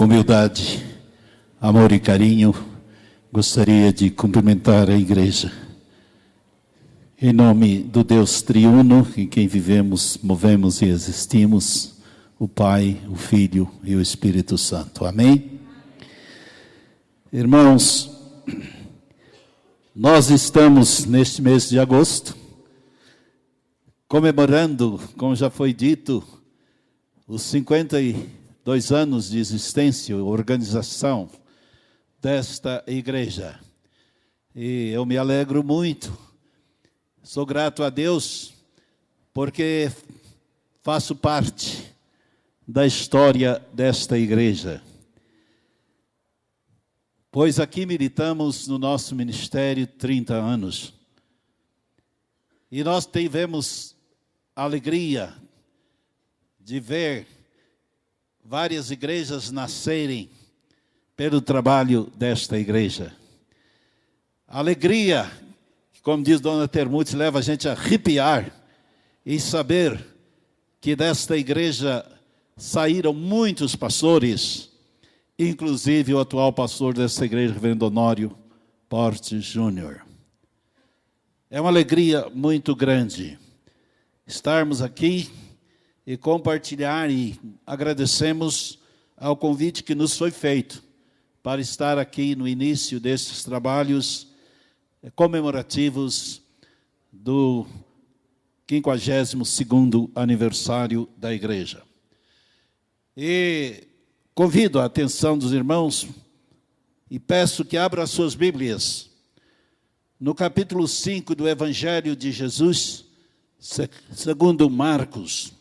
Com humildade, amor e carinho, gostaria de cumprimentar a igreja. Em nome do Deus triuno, em quem vivemos, movemos e existimos, o Pai, o Filho e o Espírito Santo. Amém? Irmãos, nós estamos neste mês de agosto, comemorando, como já foi dito, os 52 anos de existência, organização desta igreja. E eu me alegro muito, sou grato a Deus, porque faço parte da história desta igreja. Pois aqui militamos no nosso ministério 30 anos. E nós tivemos a alegria de ver várias igrejas nascerem pelo trabalho desta igreja. A alegria, como diz Dona Termutes, leva a gente a arrepiar e saber que desta igreja saíram muitos pastores, inclusive o atual pastor desta igreja, reverendo Honório Portes Júnior. É uma alegria muito grande estarmos aqui e compartilhar, e agradecemos ao convite que nos foi feito para estar aqui no início destes trabalhos comemorativos do 52º aniversário da igreja. E convido a atenção dos irmãos e peço que abram as suas Bíblias no capítulo 5 do Evangelho de Jesus, segundo Marcos.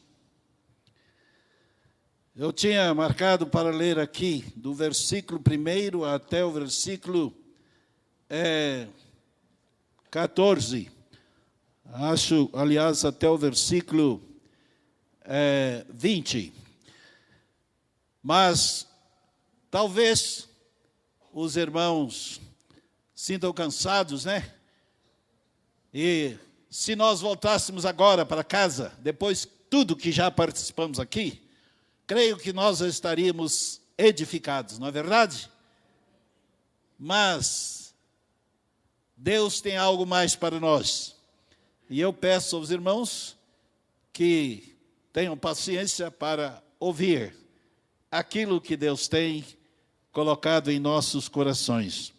Eu tinha marcado para ler aqui, do versículo 1 até o versículo 14. Acho, aliás, até o versículo 20. Mas, talvez, os irmãos sintam cansados, né? E se nós voltássemos agora para casa, depois tudo que já participamos aqui, creio que nós estaríamos edificados, não é verdade? Mas Deus tem algo mais para nós. E eu peço aos irmãos que tenham paciência para ouvir aquilo que Deus tem colocado em nossos corações.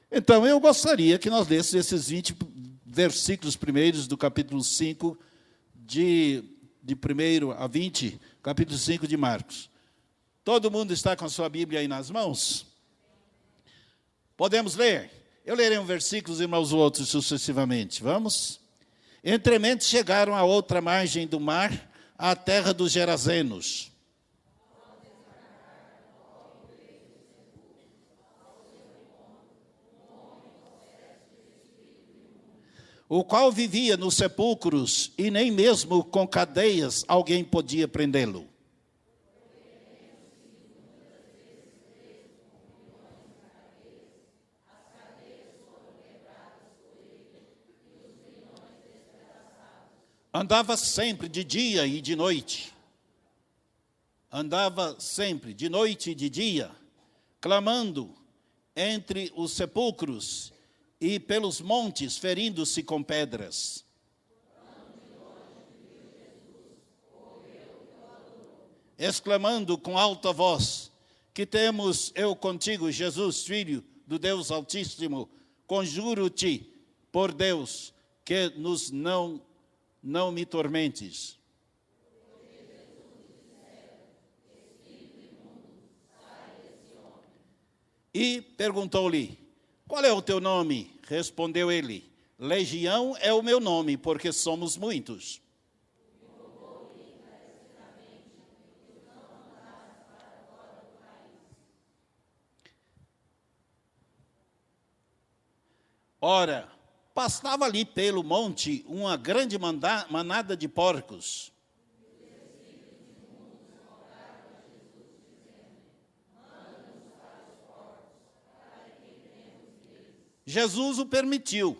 Então, eu gostaria que nós lêssemos esses 20 versículos primeiros do capítulo 5, de 1 a 20, capítulo 5 de Marcos. Todo mundo está com a sua Bíblia aí nas mãos? Podemos ler? Eu lerei um versículo, os irmãos outros sucessivamente. Vamos? Entremente chegaram à outra margem do mar, à terra dos Gerazenos. O qual vivia nos sepulcros, e nem mesmo com cadeias alguém podia prendê-lo. Andava sempre de dia e de noite. Andava sempre de noite e de dia, clamando entre os sepulcros e pelos montes, ferindo-se com pedras. Exclamando com alta voz: que temos eu contigo, Jesus, Filho do Deus Altíssimo? Conjuro-te, por Deus, que não me tormentes. E perguntou-lhe: qual é o teu nome? Respondeu ele: Legião é o meu nome, porque somos muitos. Ora, passava ali pelo monte uma grande manada de porcos. Jesus o permitiu.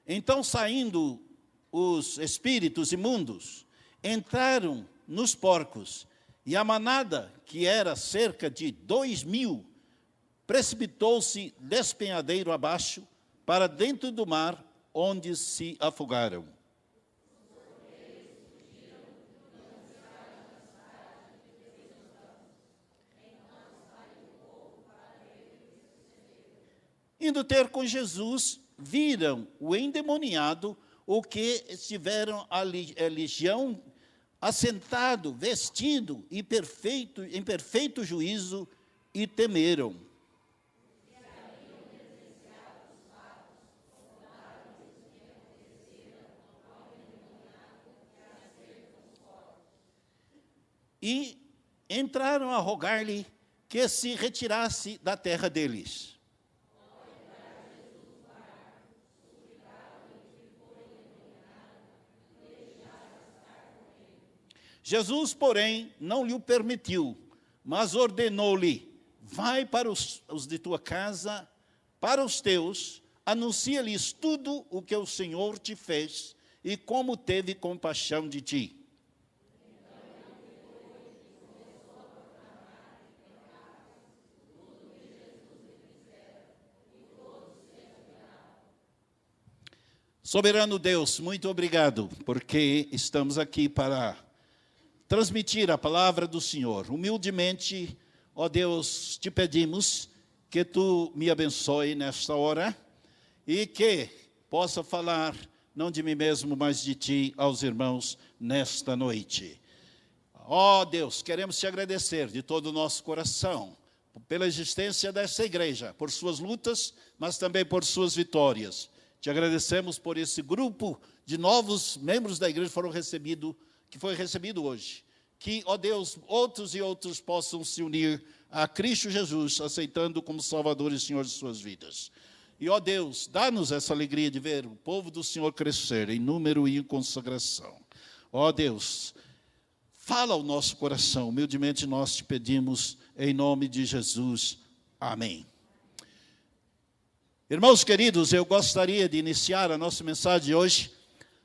Então, saindo os espíritos imundos, entraram nos porcos E a manada, que era cerca de 2.000, precipitou-se despenhadeiro abaixo para dentro do mar, onde se afogaram. Indo ter com Jesus, viram o endemoniado, o que estiveram a legião, assentado, vestido e em perfeito juízo, e temeram. E entraram a rogar-lhe que se retirasse da terra deles. Jesus, porém, não lhe o permitiu, mas ordenou-lhe: vai para os de tua casa, para os teus, anuncia-lhes tudo o que o Senhor te fez e como teve compaixão de ti. Soberano Deus, muito obrigado, porque estamos aqui para transmitir a palavra do Senhor. Humildemente, ó Deus, te pedimos que tu me abençoe nesta hora e que possa falar, não de mim mesmo, mas de ti aos irmãos nesta noite. Ó Deus, queremos te agradecer de todo o nosso coração pela existência dessa igreja, por suas lutas, mas também por suas vitórias. Te agradecemos por esse grupo de novos membros da igreja que foi recebido hoje. Que, ó Deus, outros e outros possam se unir a Cristo Jesus, aceitando como Salvador e Senhor de suas vidas. E, ó Deus, dá-nos essa alegria de ver o povo do Senhor crescer em número e em consagração. Ó Deus, fala ao nosso coração, humildemente nós te pedimos, em nome de Jesus. Amém. Irmãos queridos, eu gostaria de iniciar a nossa mensagem de hoje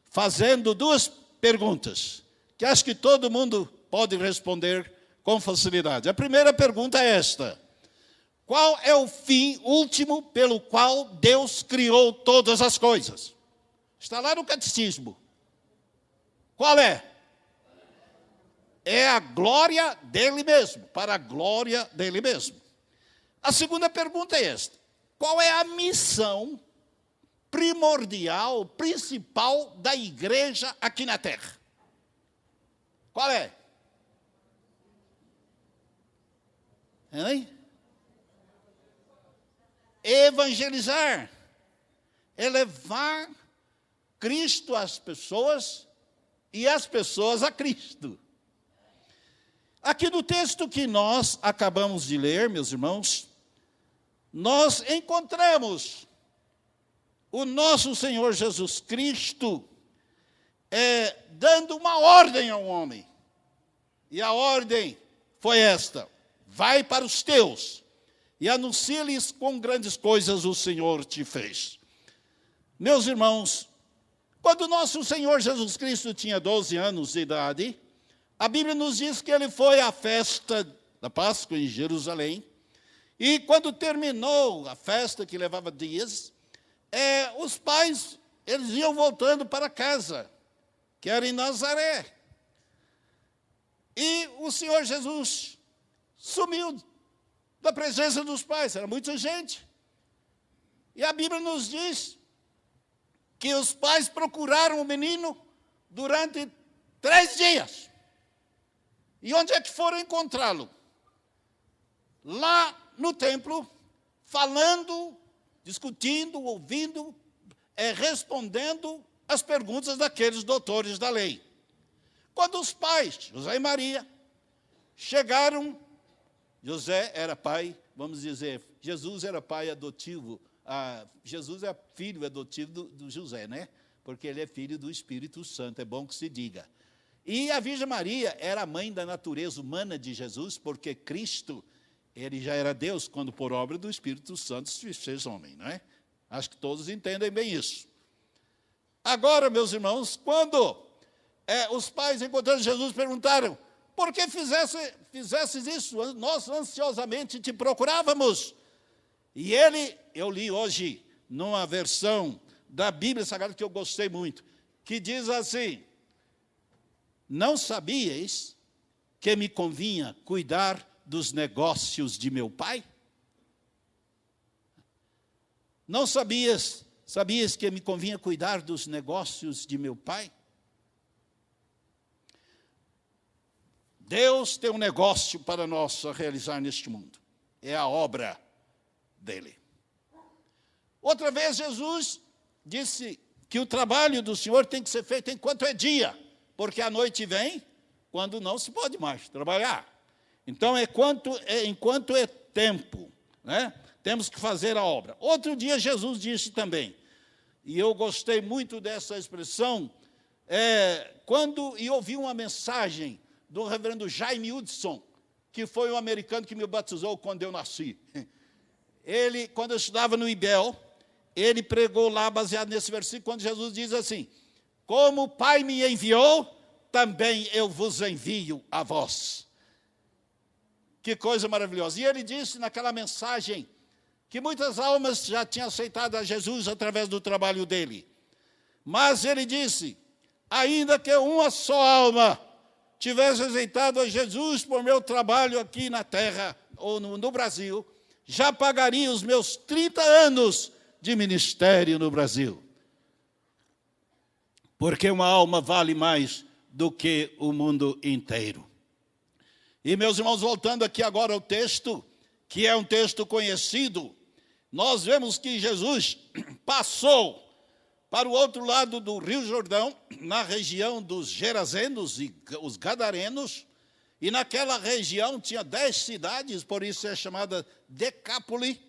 fazendo duas perguntas, que acho que todo mundo pode responder com facilidade. A primeira pergunta é esta: qual é o fim último pelo qual Deus criou todas as coisas? Está lá no catecismo. Qual é? É a glória dele mesmo, para a glória dele mesmo. A segunda pergunta é esta: qual é a missão primordial, principal da igreja aqui na terra? Qual é? Hein? Evangelizar. É levar Cristo às pessoas e as pessoas a Cristo. Aqui no texto que nós acabamos de ler, meus irmãos, nós encontramos o nosso Senhor Jesus Cristo dando uma ordem ao homem. E a ordem foi esta: vai para os teus e anuncia-lhes quão grandes coisas o Senhor te fez. Meus irmãos, quando nosso Senhor Jesus Cristo tinha 12 anos de idade, a Bíblia nos diz que ele foi à festa da Páscoa em Jerusalém. E quando terminou a festa, que levava dias, os pais, eles iam voltando para casa, que era em Nazaré. E o Senhor Jesus sumiu da presença dos pais, era muita gente. E a Bíblia nos diz que os pais procuraram o menino durante 3 dias. E onde é que foram encontrá-lo? Lá no templo, falando, discutindo, ouvindo, respondendo as perguntas daqueles doutores da lei. Quando os pais, José e Maria, chegaram, José era pai, vamos dizer, Jesus era pai adotivo, Jesus é filho adotivo do José, né? Porque ele é filho do Espírito Santo, é bom que se diga. E a Virgem Maria era a mãe da natureza humana de Jesus, porque Cristo, ele já era Deus quando por obra do Espírito Santo se fez homem, não é? Acho que todos entendem bem isso. Agora, meus irmãos, quando os pais encontrando Jesus perguntaram: Porque fizesses isso, nós ansiosamente te procurávamos. E eu li hoje, numa versão da Bíblia Sagrada que eu gostei muito, que diz assim: não sabíeis que me convinha cuidar dos negócios de meu pai? Não sabias que me convinha cuidar dos negócios de meu pai? Deus tem um negócio para nós realizar neste mundo. É a obra dele. Outra vez Jesus disse que o trabalho do Senhor tem que ser feito enquanto é dia, porque a noite vem quando não se pode mais trabalhar. Então, enquanto é tempo, né? Temos que fazer a obra. Outro dia Jesus disse também, e eu gostei muito dessa expressão, e ouvi uma mensagem do reverendo Jaime Hudson, que foi um americano que me batizou quando eu nasci. Ele, quando eu estudava no IBEL, ele pregou lá, baseado nesse versículo, quando Jesus diz assim: como o Pai me enviou, também eu vos envio a vós. Que coisa maravilhosa. E ele disse naquela mensagem que muitas almas já tinham aceitado a Jesus através do trabalho dele. Mas ele disse, ainda que uma só alma tivesse aceitado a Jesus por meu trabalho aqui na terra, ou no Brasil, já pagaria os meus 30 anos de ministério no Brasil. Porque uma alma vale mais do que o mundo inteiro. E, meus irmãos, voltando aqui agora ao texto, que é um texto conhecido, nós vemos que Jesus passou para o outro lado do Rio Jordão, na região dos Gerazenos e os Gadarenos, e naquela região tinha 10 cidades, por isso é chamada Decápole.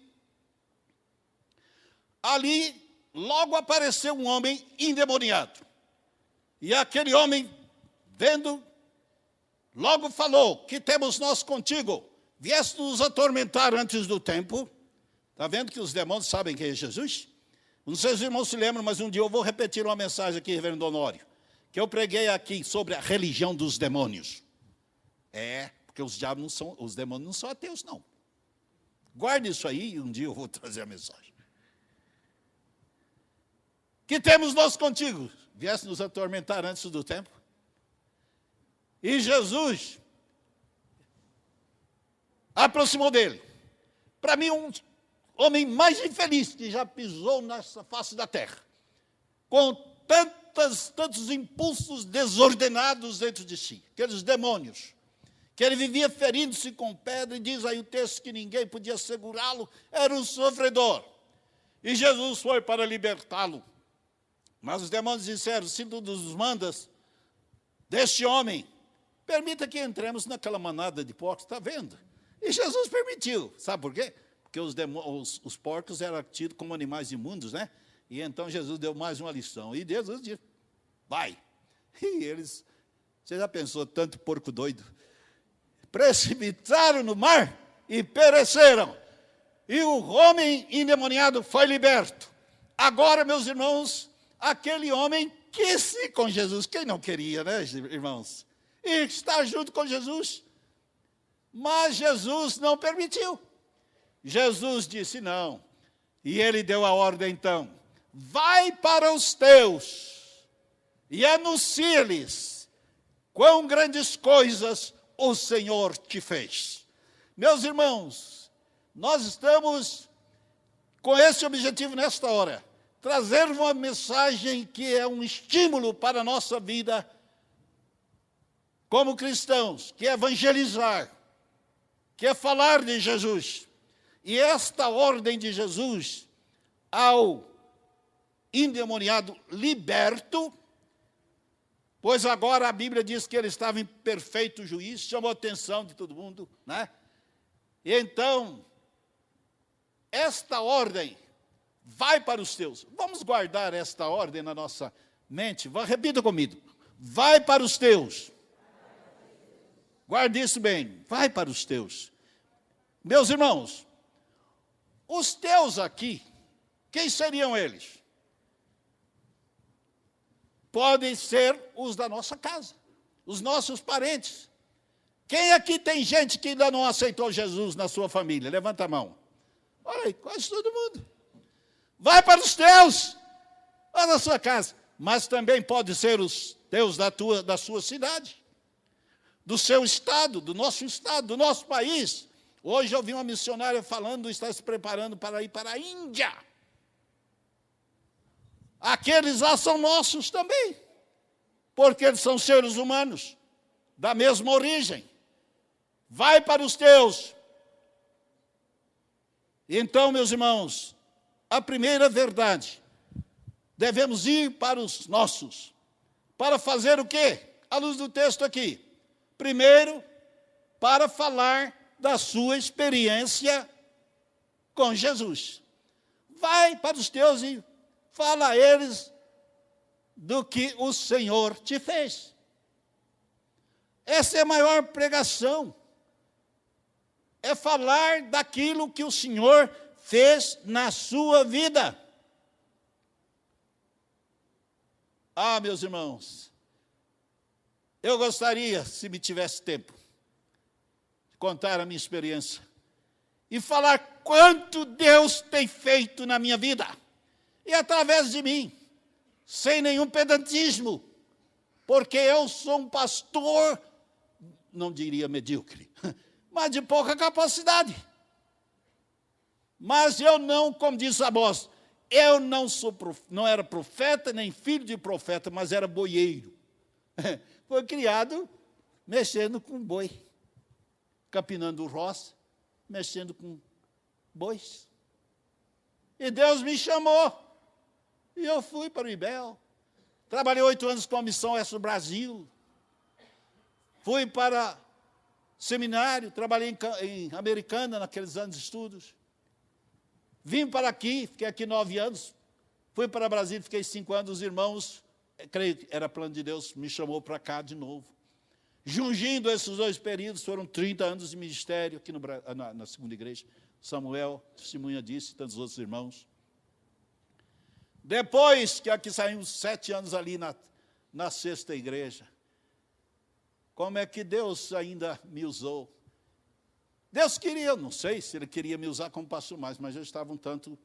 Ali, logo apareceu um homem endemoniado. E aquele homem, vendo, logo falou, que temos nós contigo? Vieste nos atormentar antes do tempo. Está vendo que os demônios sabem quem é Jesus? Não sei se os irmãos se lembram, mas um dia eu vou repetir uma mensagem aqui, reverendo Honório, que eu preguei aqui sobre a religião dos demônios. Porque os demônios não são ateus, não. Guarde isso aí e um dia eu vou trazer a mensagem. Que temos nós contigo? Vieste nos atormentar antes do tempo? E Jesus aproximou dele. Para mim, um homem mais infeliz que já pisou nessa face da terra, com tantos impulsos desordenados dentro de si, aqueles demônios, que ele vivia ferindo-se com pedra, e diz aí o texto que ninguém podia segurá-lo, era um sofredor. E Jesus foi para libertá-lo. Mas os demônios disseram, se tu nos mandas deste homem, permita que entremos naquela manada de porcos, está vendo? E Jesus permitiu, sabe por quê? Porque os porcos eram tidos como animais imundos, né? E então Jesus deu mais uma lição. E Jesus disse, vai. E eles, você já pensou, tanto porco doido? Precipitaram no mar e pereceram. E o homem endemoniado foi liberto. Agora, meus irmãos, aquele homem quis ir com Jesus. Quem não queria, né, irmãos? E estar junto com Jesus. Mas Jesus não permitiu. Jesus disse não. E ele deu a ordem então. Vai para os teus e anuncia-lhes quão grandes coisas o Senhor te fez. Meus irmãos, nós estamos com esse objetivo nesta hora. Trazer uma mensagem que é um estímulo para a nossa vida como cristãos, que é evangelizar, que é falar de Jesus. E esta ordem de Jesus ao endemoniado liberto, pois agora a Bíblia diz que ele estava em perfeito juízo, chamou a atenção de todo mundo, né? E então, esta ordem vai para os teus. Vamos guardar esta ordem na nossa mente. Repita comigo. Vai para os teus. Guarde isso bem. Vai para os teus. Meus irmãos, os teus aqui, quem seriam eles? Podem ser os da nossa casa, os nossos parentes. Quem aqui tem gente que ainda não aceitou Jesus na sua família? Levanta a mão. Olha aí, quase todo mundo. Vai para os teus, lá na sua casa. Mas também pode ser os teus da sua cidade, do seu estado, do nosso país. Hoje eu vi uma missionária falando, está se preparando para ir para a Índia. Aqueles lá são nossos também, porque eles são seres humanos, da mesma origem. Vai para os teus. Então, meus irmãos, a primeira verdade, devemos ir para os nossos. Para fazer o quê? À luz do texto aqui. Primeiro, para falar da sua experiência com Jesus. Vai para os teus e fala a eles do que o Senhor te fez. Essa é a maior pregação. É falar daquilo que o Senhor fez na sua vida. Ah, meus irmãos, eu gostaria, se me tivesse tempo, de contar a minha experiência e falar quanto Deus tem feito na minha vida e através de mim, sem nenhum pedantismo, porque eu sou um pastor, não diria medíocre, mas de pouca capacidade. Mas eu não, como diz Amós, eu não era profeta, nem filho de profeta, mas era boieiro. Foi criado mexendo com boi, capinando roça, mexendo com bois. E Deus me chamou. E eu fui para o IBEL. Trabalhei 8 anos com a Missão Oeste Brasil. Fui para seminário, trabalhei em Americana naqueles anos de estudos. Vim para aqui, fiquei aqui 9 anos. Fui para Brasília, fiquei 5 anos. Os irmãos, creio que era plano de Deus, me chamou para cá de novo. Jungindo esses 2 períodos, foram 30 anos de ministério aqui na segunda igreja. Samuel, testemunha disso, e tantos outros irmãos. Depois que aqui saímos 7 anos ali na sexta igreja, como é que Deus ainda me usou? Deus queria, não sei se Ele queria me usar como pastor mais, mas eu estava um tanto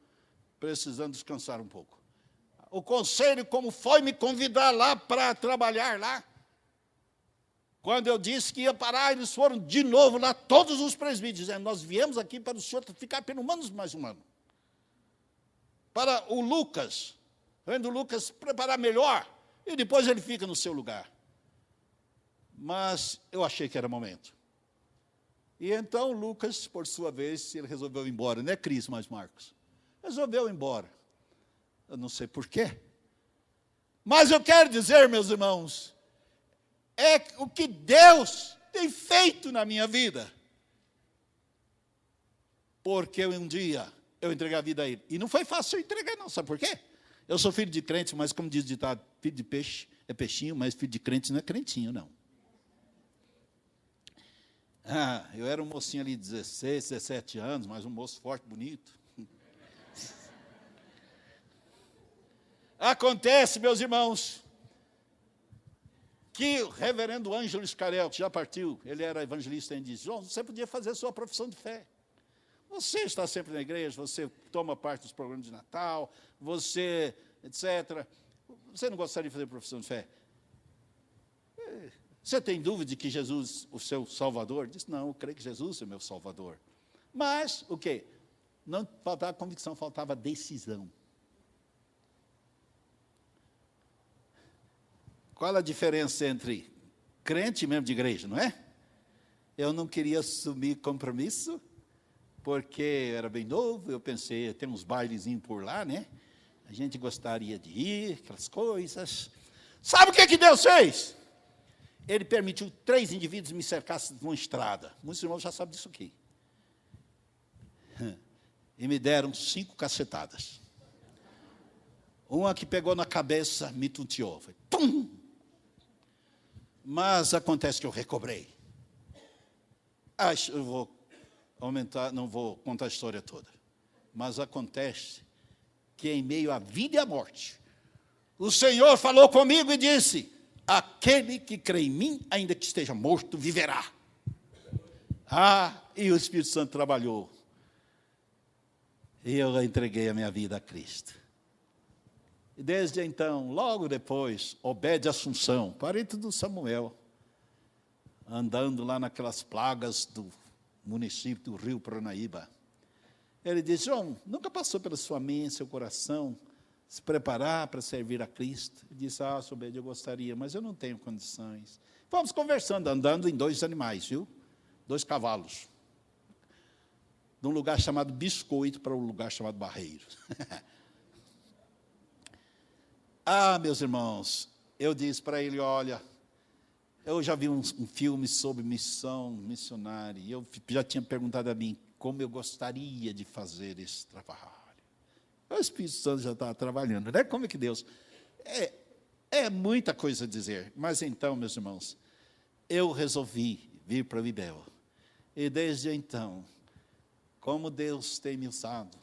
precisando descansar um pouco. O conselho, como foi me convidar lá para trabalhar lá, quando eu disse que ia parar, eles foram de novo lá, todos os presbíteros, dizendo, nós viemos aqui para o senhor ficar pelo menos mais um ano. Para o Lucas, vendo o Lucas preparar melhor, e depois ele fica no seu lugar. Mas eu achei que era momento. E então Lucas, por sua vez, ele resolveu ir embora. Não é Cris, mas Marcos. Resolveu ir embora. Eu não sei porquê. Mas eu quero dizer, meus irmãos, é o que Deus tem feito na minha vida. Porque um dia eu entreguei a vida a Ele. E não foi fácil eu entregar, não. Sabe por quê? Eu sou filho de crente, mas como diz o ditado, filho de peixe é peixinho, mas filho de crente não é crentinho, não. Eu era um mocinho ali de 16, 17 anos, mas um moço forte, bonito. Acontece, meus irmãos, que o reverendo Ângelo Scarel, que já partiu, ele era evangelista, e disse, João, você podia fazer a sua profissão de fé. Você está sempre na igreja, você toma parte dos programas de Natal, você, etc. Você não gostaria de fazer profissão de fé? Você tem dúvida de que Jesus, o seu Salvador? Disse, não, eu creio que Jesus é o meu Salvador. Mas, o quê? Não faltava convicção, faltava decisão. Qual a diferença entre crente mesmo de igreja, não é? Eu não queria assumir compromisso, porque eu era bem novo, eu pensei, tem uns bailezinhos por lá, né? A gente gostaria de ir, aquelas coisas. Sabe o que Deus fez? Ele permitiu 3 indivíduos me cercassem de uma estrada. Muitos irmãos já sabem disso aqui. E me deram 5 cacetadas. Uma que pegou na cabeça, me tunteou. Foi, pum! Mas acontece que eu recobrei. Eu vou aumentar, não vou contar a história toda. Mas acontece que em meio à vida e à morte, o Senhor falou comigo e disse, aquele que crê em mim, ainda que esteja morto, viverá. E o Espírito Santo trabalhou. E eu entreguei a minha vida a Cristo. E desde então, logo depois, Obed Assunção, parente do Samuel, andando lá naquelas plagas do município do Rio Paranaíba, ele disse: João, nunca passou pela sua mente, seu coração, se preparar para servir a Cristo? Ele disse: Obed, eu gostaria, mas eu não tenho condições. Vamos conversando, andando em 2 animais, viu? 2 cavalos. De um lugar chamado Biscoito para um lugar chamado Barreiro. Meus irmãos, eu disse para ele: olha, eu já vi um filme sobre missão missionária, e eu já tinha perguntado a mim como eu gostaria de fazer esse trabalho. O Espírito Santo já estava trabalhando, né? Como é que Deus... É muita coisa a dizer, mas então, meus irmãos, eu resolvi vir para Vibel. E desde então, como Deus tem me usado,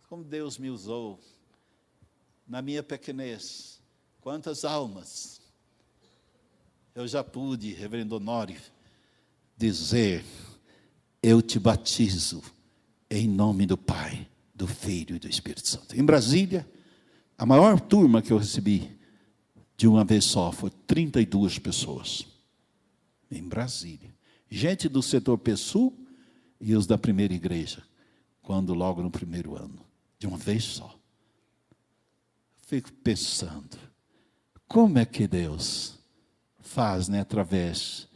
como Deus me usou, na minha pequenez, quantas almas eu já pude, reverendo Honório, dizer: eu te batizo em nome do Pai, do Filho e do Espírito Santo. Em Brasília, a maior turma que eu recebi de uma vez só foi 32 pessoas. Em Brasília. Gente do setor PSUL e os da primeira igreja, quando logo no primeiro ano, de uma vez só. Fico pensando, como é que Deus faz, né, através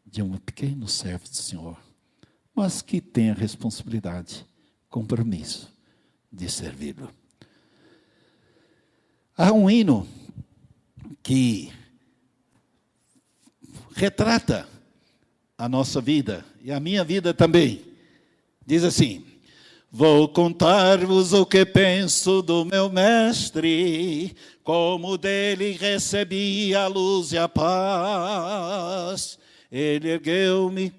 de um pequeno servo do Senhor, mas que tem a responsabilidade, compromisso de servi-lo. Há um hino que retrata a nossa vida, e a minha vida também. Diz assim: vou contar-vos o que penso do meu mestre, como dele recebi a luz e a paz. Ele ergueu-me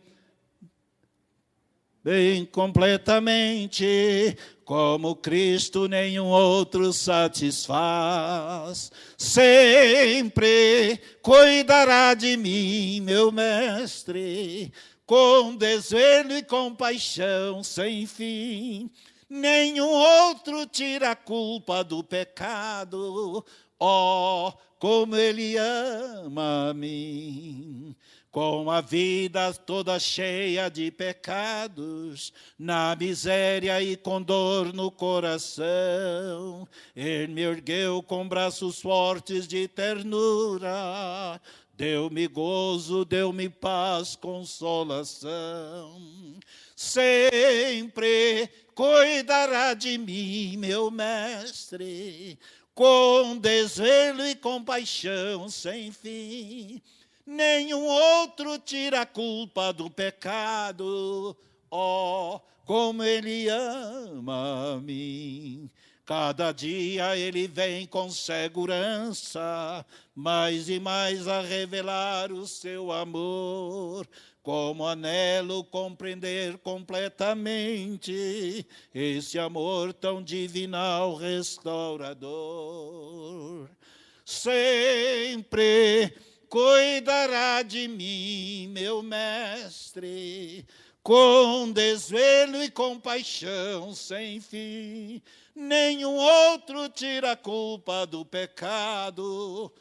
bem completamente, como Cristo nenhum outro satisfaz. Sempre cuidará de mim, meu mestre, com desvelo e compaixão sem fim. Nenhum outro tira a culpa do pecado, como ele ama a mim. Com a vida toda cheia de pecados, na miséria e com dor no coração, ele me ergueu com braços fortes de ternura, deu-me gozo, deu-me paz, consolação. Sempre cuidará de mim, meu mestre, com desvelo e compaixão sem fim. Nenhum outro tira a culpa do pecado, como ele ama a mim. Cada dia ele vem com segurança, mais e mais a revelar o seu amor. Como anelo compreender completamente esse amor tão divinal restaurador. Sempre cuidará de mim, meu mestre, com desvelo e compaixão sem fim. Nenhum outro tira a culpa do pecado,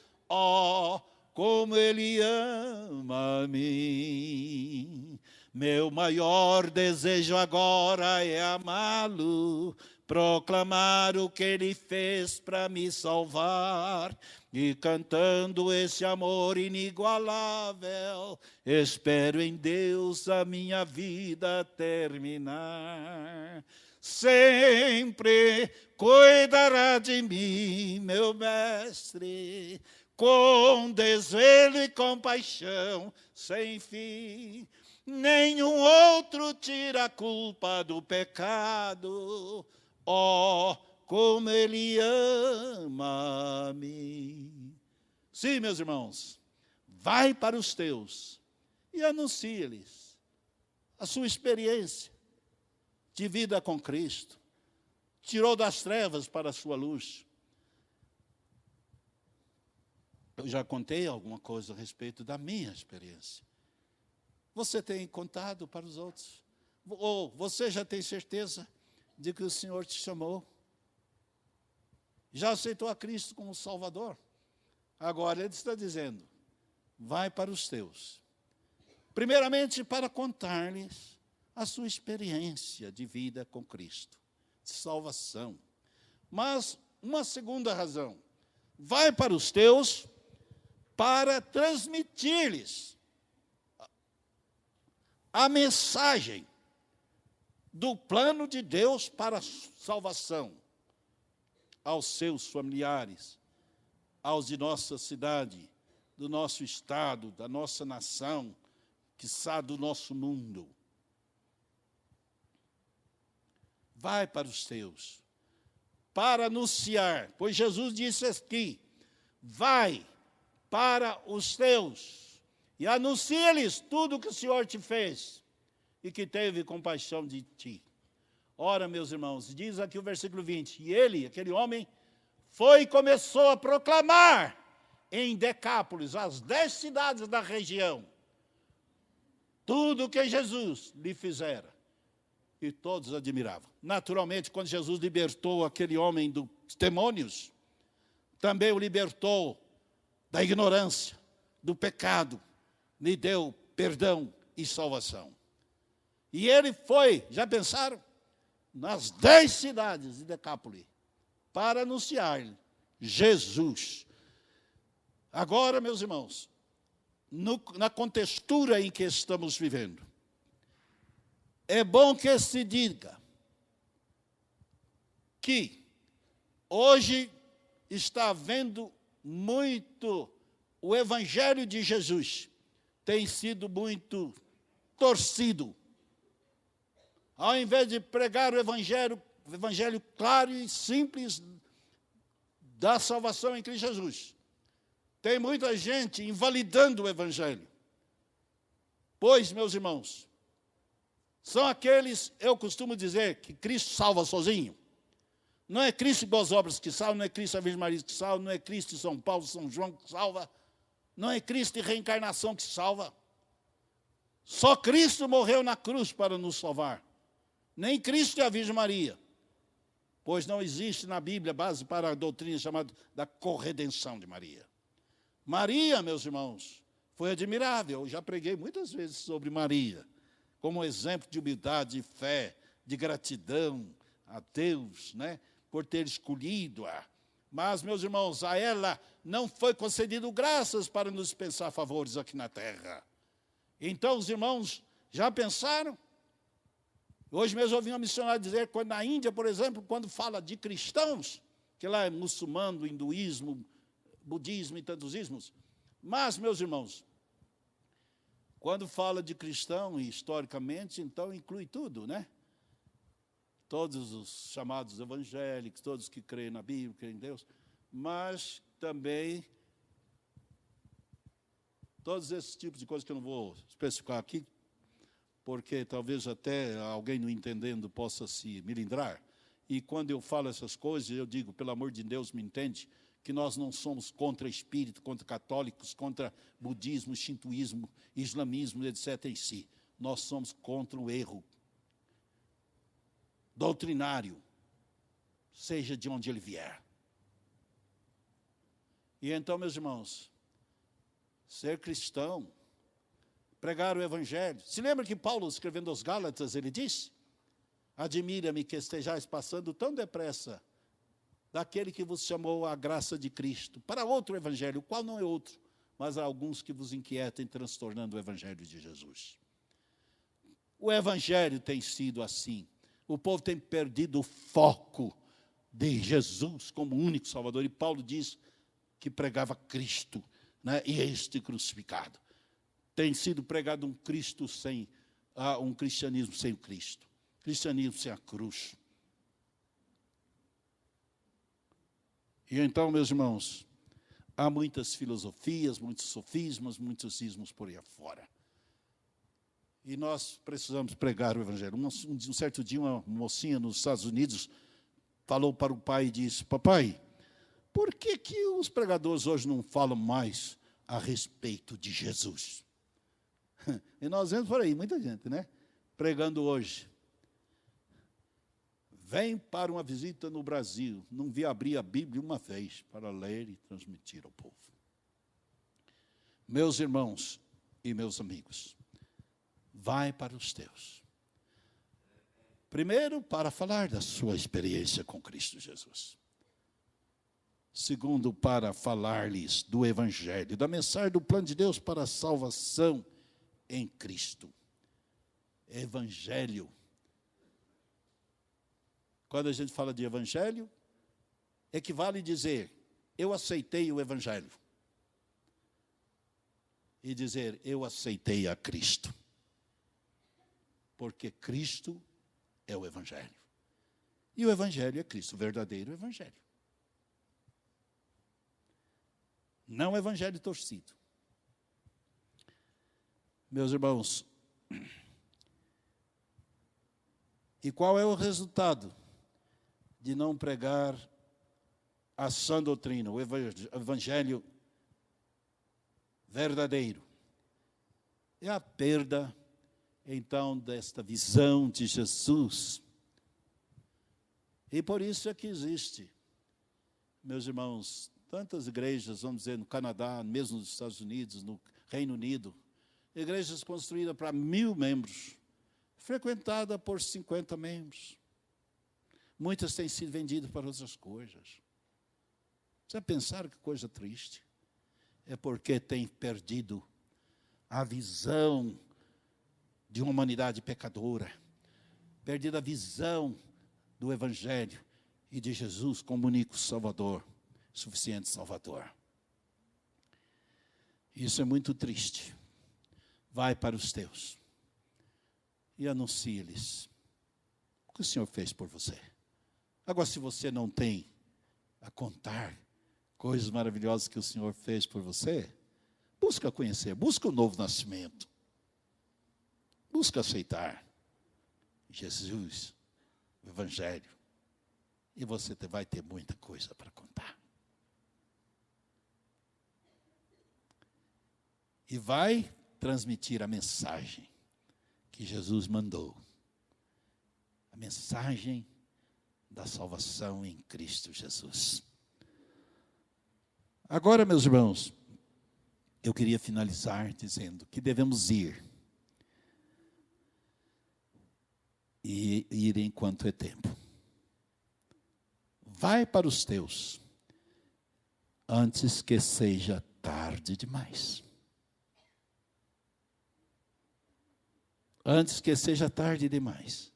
como ele ama a mim. Meu maior desejo agora é amá-lo, proclamar o que ele fez para me salvar, e cantando esse amor inigualável, espero em Deus a minha vida terminar. Sempre cuidará de mim, meu mestre, com desvelo e compaixão sem fim. Nenhum outro tira a culpa do pecado, como ele ama a mim. Sim, meus irmãos, vai para os teus e anuncie-lhes a sua experiência de vida com Cristo. Tirou das trevas para a sua luz. Eu já contei alguma coisa a respeito da minha experiência. Você tem contado para os outros? Ou você já tem certeza de que o Senhor te chamou? Já aceitou a Cristo como Salvador? Agora Ele está dizendo, vai para os teus. Primeiramente, para contar-lhes a sua experiência de vida com Cristo, de salvação. Mas uma segunda razão, vai para os teus para transmitir-lhes a mensagem do plano de Deus para a salvação aos seus familiares, aos de nossa cidade, do nosso estado, da nossa nação, quiçá do nosso mundo. Vai para os teus, para anunciar, pois Jesus disse aqui, vai para os teus e anuncia-lhes tudo o que o Senhor te fez e que teve compaixão de ti. Ora, meus irmãos, diz aqui o versículo 20, e ele, aquele homem, foi e começou a proclamar em Decápolis, as 10 cidades da região, tudo o que Jesus lhe fizera. E todos admiravam. Naturalmente, quando Jesus libertou aquele homem dos demônios, também o libertou da ignorância, do pecado, lhe deu perdão e salvação. E ele foi, já pensaram? Nas 10 cidades de Decápolis, para anunciar Jesus. Agora, meus irmãos, na contextura em que estamos vivendo, é bom que se diga que hoje está havendo muito, o Evangelho de Jesus tem sido muito torcido. Ao invés de pregar o Evangelho claro e simples da salvação em Cristo Jesus, tem muita gente invalidando o Evangelho. Pois, meus irmãos, são aqueles, eu costumo dizer, que Cristo salva sozinho. Não é Cristo e boas obras que salva, não é Cristo e a Virgem Maria que salva, não é Cristo e São Paulo, São João que salva, não é Cristo e reencarnação que salva. Só Cristo morreu na cruz para nos salvar. Nem Cristo e a Virgem Maria. Pois não existe na Bíblia base para a doutrina chamada da corredenção de Maria. Maria, meus irmãos, foi admirável. Eu já preguei muitas vezes sobre Maria, como exemplo de humildade, de fé, de gratidão a Deus, né, por ter escolhido-a. Mas, meus irmãos, a ela não foi concedido graças para nos dispensar favores aqui na terra. Então, os irmãos já pensaram? Hoje mesmo eu ouvi uma missionária dizer que na Índia, por exemplo, quando fala de cristãos, que lá é muçulmano, hinduísmo, budismo e tantos ismos, mas, meus irmãos, quando fala de cristão, historicamente, então inclui tudo, né? Todos os chamados evangélicos, todos que creem na Bíblia, creem em Deus, mas também todos esses tipos de coisas que eu não vou especificar aqui, porque talvez até alguém não entendendo possa se melindrar. E quando eu falo essas coisas, eu digo, pelo amor de Deus, me entende, que nós não somos contra espírito, contra católicos, contra budismo, shintoísmo, islamismo, etc. em si. Nós somos contra o erro doutrinário, seja de onde ele vier. E então, meus irmãos, ser cristão, pregar o Evangelho. Se lembra que Paulo, escrevendo aos Gálatas, ele disse, admira-me que estejais passando tão depressa daquele que vos chamou à graça de Cristo, para outro Evangelho, o qual não é outro, mas há alguns que vos inquietem, transtornando o Evangelho de Jesus. O Evangelho tem sido assim. O povo tem perdido o foco de Jesus como único Salvador. E Paulo diz que pregava Cristo, né, e este crucificado. Tem sido pregado um Cristo sem, um cristianismo sem o Cristo. Cristianismo sem a cruz. E então, meus irmãos, há muitas filosofias, muitos sofismas, muitos ismos por aí afora. E nós precisamos pregar o Evangelho. Um certo dia, uma mocinha nos Estados Unidos falou para o pai e disse, papai, por que os pregadores hoje não falam mais a respeito de Jesus? E nós vemos por aí, muita gente, né? Pregando hoje. Vem para uma visita no Brasil. Não vi abrir a Bíblia uma vez para ler e transmitir ao povo. Meus irmãos e meus amigos, vai para os teus. Primeiro, para falar da sua experiência com Cristo Jesus. Segundo, para falar-lhes do Evangelho, da mensagem do plano de Deus para a salvação em Cristo. Evangelho. Quando a gente fala de Evangelho, equivale dizer, eu aceitei o Evangelho. E dizer, eu aceitei a Cristo. Porque Cristo é o Evangelho. E o Evangelho é Cristo, o verdadeiro Evangelho. Não o Evangelho torcido. Meus irmãos, e qual é o resultado de não pregar a sã doutrina, o Evangelho verdadeiro? É a perda, então, desta visão de Jesus. E por isso é que existe, meus irmãos, tantas igrejas, vamos dizer, no Canadá, mesmo nos Estados Unidos, no Reino Unido, igrejas construídas para 1000 membros, frequentada por 50 membros. Muitas têm sido vendidas para outras coisas. Você pensaram que coisa triste? É porque tem perdido a visão de uma humanidade pecadora, perdido a visão do Evangelho e de Jesus como único Salvador, suficiente Salvador. Isso é muito triste. Vai para os teus e anuncie-lhes o que o Senhor fez por você. Agora, se você não tem a contar coisas maravilhosas que o Senhor fez por você, busca conhecer, busca o novo nascimento. Busca aceitar Jesus, o Evangelho, e você vai ter muita coisa para contar. E vai transmitir a mensagem que Jesus mandou. A mensagem da salvação em Cristo Jesus. Agora, meus irmãos, eu queria finalizar dizendo que devemos ir. E ir enquanto é tempo. Vai para os teus, antes que seja tarde demais. Antes que seja tarde demais.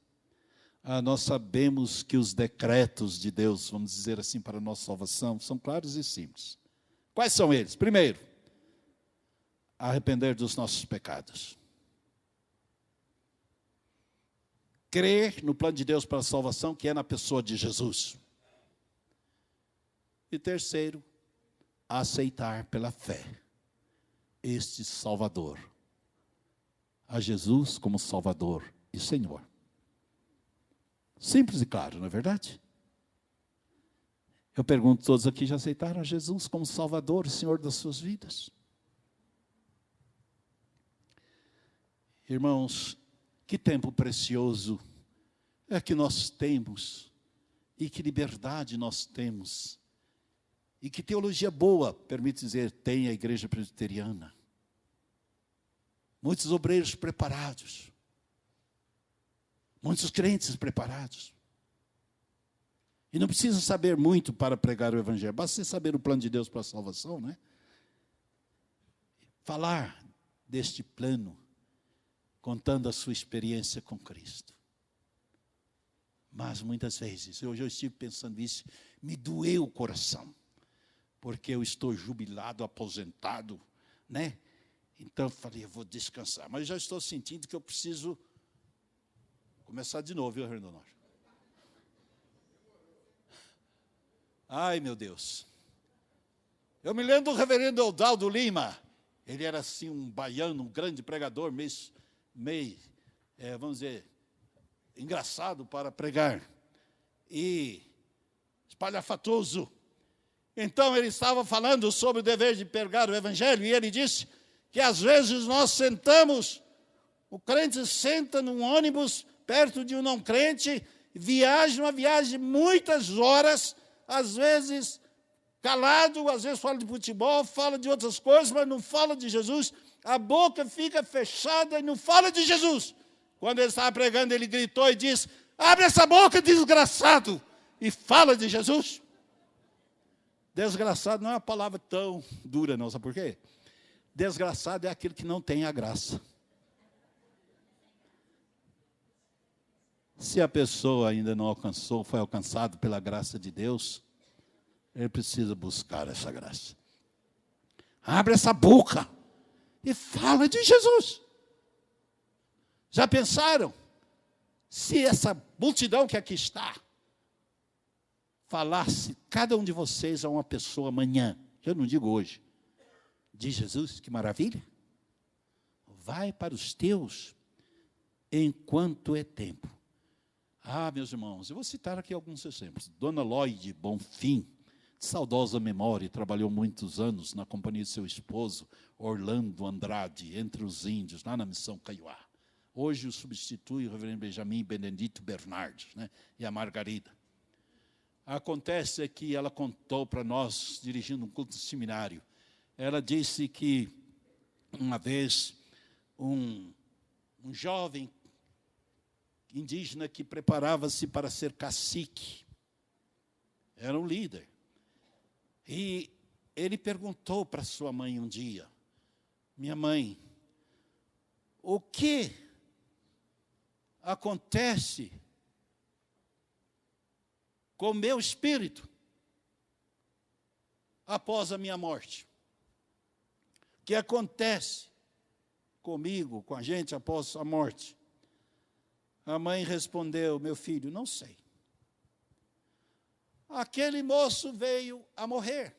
Nós sabemos que os decretos de Deus, vamos dizer assim, para a nossa salvação, são claros e simples. Quais são eles? Primeiro, arrepender dos nossos pecados. Crer no plano de Deus para a salvação, que é na pessoa de Jesus. E terceiro, aceitar pela fé este Salvador. A Jesus como Salvador e Senhor. Simples e claro, não é verdade? Eu pergunto, todos aqui já aceitaram a Jesus como Salvador e Senhor das suas vidas? Irmãos, que tempo precioso é que nós temos, e que liberdade nós temos, e que teologia boa, permite dizer, tem a igreja presbiteriana. Muitos obreiros preparados, muitos crentes preparados. E não precisa saber muito para pregar o Evangelho, basta você saber o plano de Deus para a salvação, né? Falar deste plano, contando a sua experiência com Cristo. Mas muitas vezes, hoje eu estive pensando isso, me doeu o coração, porque eu estou jubilado, aposentado, né? Então eu falei, eu vou descansar. Mas já estou sentindo que eu preciso começar de novo, viu, Renan? Ai, meu Deus. Eu me lembro do reverendo Eudaldo Lima. Ele era assim um baiano, um grande pregador, meio vamos dizer, engraçado para pregar. E espalhafatoso. Então ele estava falando sobre o dever de pregar o Evangelho, e ele disse que às vezes nós sentamos, o crente senta num ônibus perto de um não crente, viaja uma viagem de muitas horas, às vezes calado, às vezes fala de futebol, fala de outras coisas, mas não fala de Jesus. A boca fica fechada e não fala de Jesus. Quando ele estava pregando, ele gritou e disse: abre essa boca, desgraçado, e fala de Jesus. Desgraçado não é uma palavra tão dura, não, sabe por quê? Desgraçado é aquele que não tem a graça. Se a pessoa ainda não alcançou, foi alcançado pela graça de Deus, ele precisa buscar essa graça. Abre essa boca e fala de Jesus. Já pensaram? Se essa multidão que aqui está falasse, cada um de vocês a uma pessoa amanhã, eu não digo hoje, de Jesus, que maravilha. Vai para os teus enquanto é tempo. Ah, meus irmãos, eu vou citar aqui alguns exemplos. Dona Lloyd Bonfim, de saudosa memória, trabalhou muitos anos na companhia de seu esposo, Orlando Andrade, entre os índios, lá na Missão Kaiowá. Hoje o substitui o reverendo Benjamin Benedito Bernardes, né, e a Margarida. Acontece que ela contou para nós, dirigindo um culto de seminário, ela disse que uma vez um jovem indígena que preparava-se para ser cacique, era um líder, e ele perguntou para sua mãe um dia: minha mãe, o que acontece com o meu espírito após a minha morte? O que acontece comigo, com a gente após a morte? A mãe respondeu: meu filho, não sei. Aquele moço veio a morrer.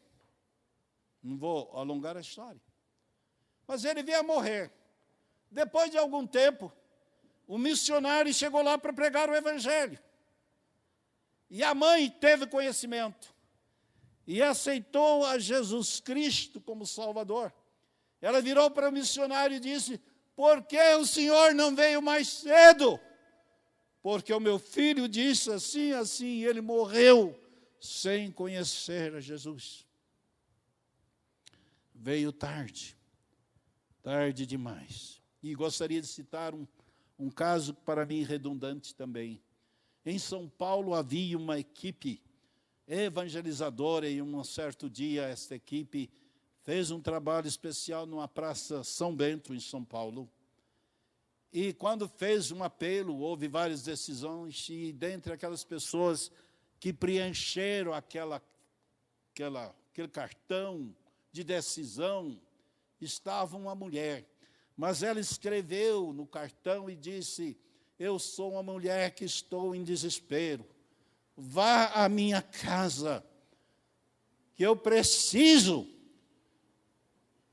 Não vou alongar a história. Mas ele veio a morrer. Depois de algum tempo, o missionário chegou lá para pregar o evangelho. E a mãe teve conhecimento e aceitou a Jesus Cristo como Salvador. Ela virou para o missionário e disse: por que o senhor não veio mais cedo? Porque o meu filho disse assim, assim, e ele morreu sem conhecer a Jesus. Veio tarde, tarde demais. E gostaria de citar um caso para mim redundante também. Em São Paulo havia uma equipe evangelizadora e um certo dia esta equipe fez um trabalho especial numa praça São Bento, em São Paulo. E quando fez um apelo, houve várias decisões, e dentre aquelas pessoas que preencheram aquele cartão de decisão, estava uma mulher. Mas ela escreveu no cartão e disse: eu sou uma mulher que estou em desespero. Vá à minha casa, que eu preciso.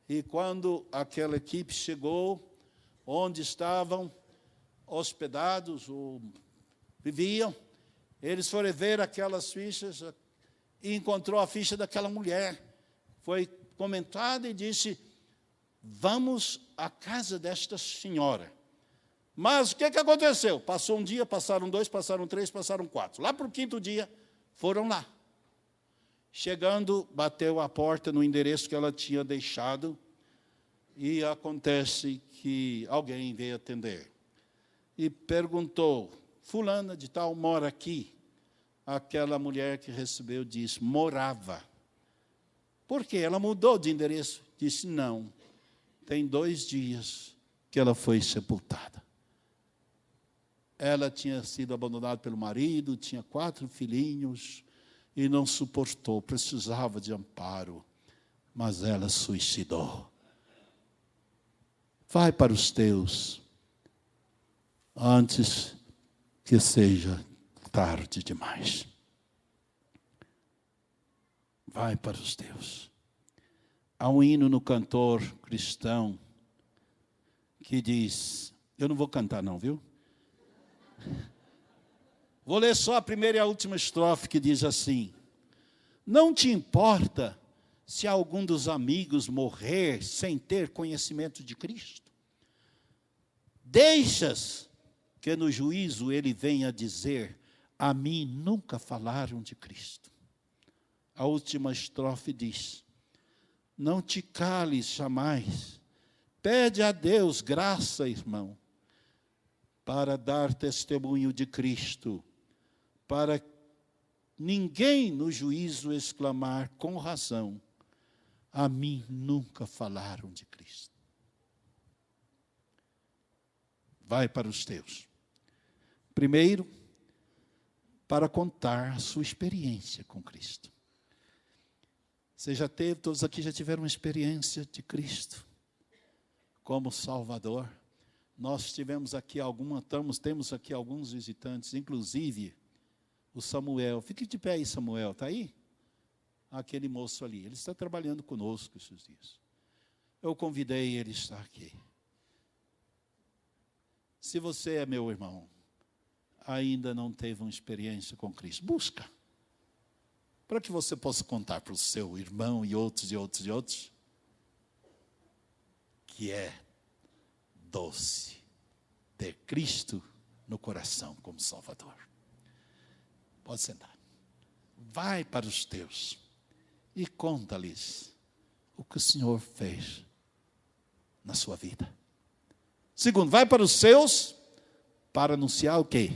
E quando aquela equipe chegou, onde estavam hospedados ou viviam, eles foram ver aquelas fichas e encontrou a ficha daquela mulher. Foi comentada e disse: vamos à casa desta senhora. Mas o que aconteceu? Passou um dia, passaram 2, passaram 3, passaram 4. Lá para o 5º dia, foram lá. Chegando, bateu a porta no endereço que ela tinha deixado, e acontece que alguém veio atender. E perguntou: fulana de tal mora aqui? Aquela mulher que recebeu disse: morava. Por quê? Ela mudou de endereço. Disse: não, tem 2 dias que ela foi sepultada. Ela tinha sido abandonada pelo marido, tinha 4 filhinhos, e não suportou, precisava de amparo, mas ela suicidou. Vai para os teus, antes que seja tarde demais. Vai para os teus. Há um hino no cantor cristão que diz, eu não vou cantar não, viu? Vou ler só a primeira e a última estrofe, que diz assim: não te importa se algum dos amigos morrer sem ter conhecimento de Cristo? Deixas que no juízo ele venha dizer: a mim nunca falaram de Cristo. A última estrofe diz: não te cales jamais, pede a Deus graça, irmão, para dar testemunho de Cristo, para ninguém no juízo exclamar com razão: a mim nunca falaram de Cristo. Vai para os teus. Primeiro, para contar a sua experiência com Cristo. Você já teve, todos aqui já tiveram uma experiência de Cristo como Salvador. Nós tivemos aqui temos aqui alguns visitantes, inclusive o Samuel. Fique de pé aí, Samuel, está aí? Aquele moço ali, ele está trabalhando conosco esses dias. Eu convidei ele a estar aqui. Se você é meu irmão, ainda não teve uma experiência com Cristo, busca. Para que você possa contar para o seu irmão e outros, que é doce ter Cristo no coração como Salvador. Pode sentar. Vai para os teus e conta-lhes o que o Senhor fez na sua vida. Segundo, vai para os seus para anunciar o quê?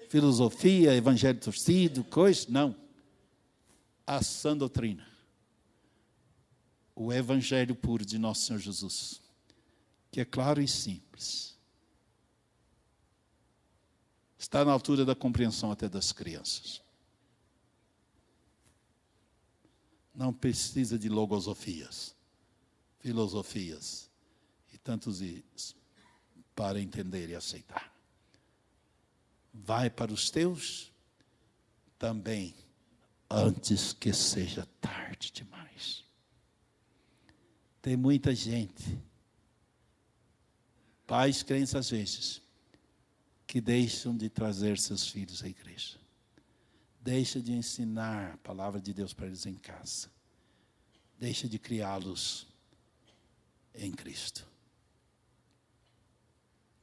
Filosofia, evangelho torcido, coisa? Não. A sã doutrina. O evangelho puro de nosso Senhor Jesus, que é claro e simples. Está na altura da compreensão até das crianças. Não precisa de logosofias, filosofias e tantos is para entender e aceitar. Vai para os teus também, antes que seja tarde demais. Tem muita gente, pais crentes às vezes, que deixam de trazer seus filhos à igreja. Deixa de ensinar a palavra de Deus para eles em casa. Deixa de criá-los em Cristo.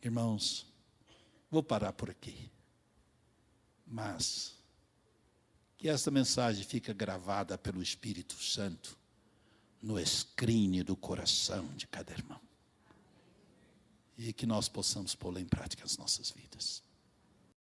Irmãos, vou parar por aqui. Mas que esta mensagem fique gravada pelo Espírito Santo no escrínio do coração de cada irmão. E que nós possamos pô-la em prática nas nossas vidas.